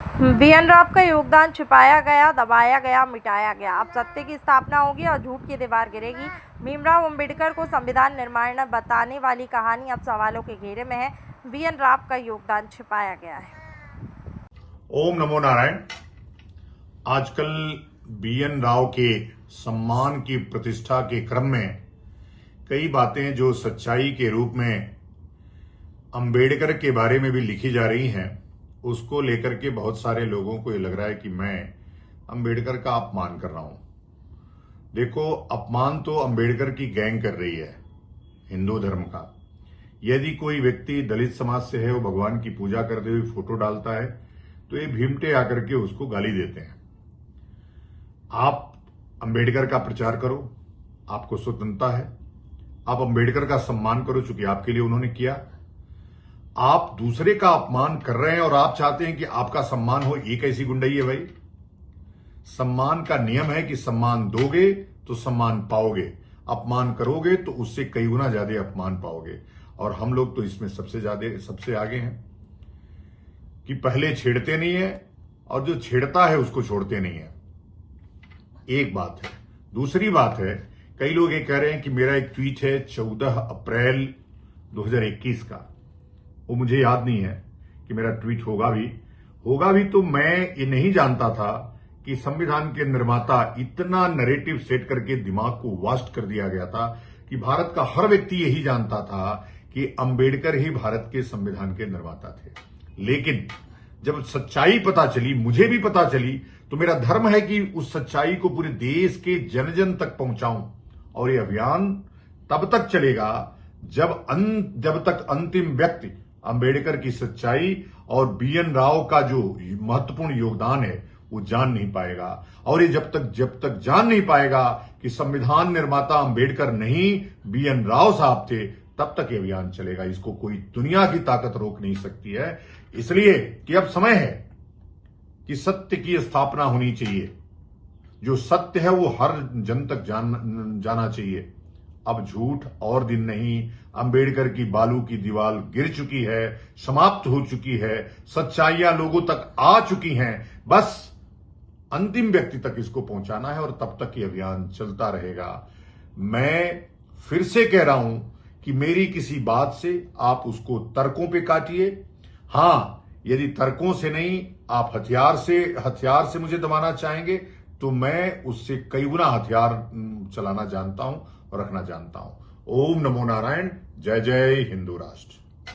BN Rao का योगदान छिपाया गया, दबाया गया, मिटाया गया। अब सत्य की स्थापना होगी और झूठ की दीवार गिरेगी। भीमराव अंबेडकर को संविधान निर्माण बताने वाली कहानी अब सवालों के घेरे में है। बीएन राव का योगदान छिपाया गया है। ओम नमो नारायण। आजकल बीएन राव के सम्मान की प्रतिष्ठा के क्रम में कई बातें जो सच्चाई के रूप में अंबेडकर के बारे में भी लिखी जा रही हैं, उसको लेकर के बहुत सारे लोगों को ये लग रहा है कि मैं अंबेडकर का अपमान कर रहा हूं। देखो, अपमान तो अंबेडकर की गैंग कर रही है, हिंदू धर्म का। यदि कोई व्यक्ति दलित समाज से है, वो भगवान की पूजा करते हुए फोटो डालता है, तो ये भीमटे आकर के उसको गाली देते हैं। आप अंबेडकर का प्रचार करो, आपको स्वतंत्रता है। आप अंबेडकर का सम्मान करो, चूंकि आपके लिए उन्होंने किया। आप दूसरे का अपमान कर रहे हैं और आप चाहते हैं कि आपका सम्मान हो, ये कैसी गुंडई है भाई? सम्मान का नियम है कि सम्मान दोगे तो सम्मान पाओगे, अपमान करोगे तो उससे कई गुना ज्यादा अपमान पाओगे। और हम लोग तो इसमें सबसे आगे हैं कि पहले छेड़ते नहीं है और जो छेड़ता है उसको छोड़ते नहीं है। एक बात है। दूसरी बात है, कई लोग ये कह रहे हैं कि मेरा एक ट्वीट है 14 अप्रैल 2021 का, वो मुझे याद नहीं है कि मेरा ट्वीट होगा भी तो मैं ये नहीं जानता था कि संविधान के निर्माता इतना नैरेटिव सेट करके दिमाग को वास्ट कर दिया गया था कि भारत का हर व्यक्ति यही जानता था कि अंबेडकर ही भारत के संविधान के निर्माता थे। लेकिन जब सच्चाई पता चली, मुझे भी पता चली, तो मेरा धर्म है कि उस सच्चाई को पूरे देश के जन जन तक पहुंचाऊं। और ये अभियान तब तक चलेगा जब तक अंतिम व्यक्ति अंबेडकर की सच्चाई और बीएन राव का जो महत्वपूर्ण योगदान है वो जान नहीं पाएगा। और ये जब तक जान नहीं पाएगा कि संविधान निर्माता अंबेडकर नहीं बीएन राव साहब थे, तब तक ये अभियान चलेगा। इसको कोई दुनिया की ताकत रोक नहीं सकती है। इसलिए कि अब समय है कि सत्य की स्थापना होनी चाहिए। जो सत्य है वो हर जन तक जाना चाहिए। अब झूठ और दिन नहीं, अंबेडकर की बालू की दीवार गिर चुकी है, समाप्त हो चुकी है, सच्चाइयां लोगों तक आ चुकी हैं। बस अंतिम व्यक्ति तक इसको पहुंचाना है और तब तक ये अभियान चलता रहेगा। मैं फिर से कह रहा हूं कि मेरी किसी बात से आप उसको तर्कों पे काटिए। हां, यदि तर्कों से नहीं, आप हथियार से मुझे दबाना चाहेंगे, तो मैं उससे कई गुना हथियार चलाना जानता हूं और रखना जानता हूं। ओम नमो नारायण। जय जय हिंदू राष्ट्र।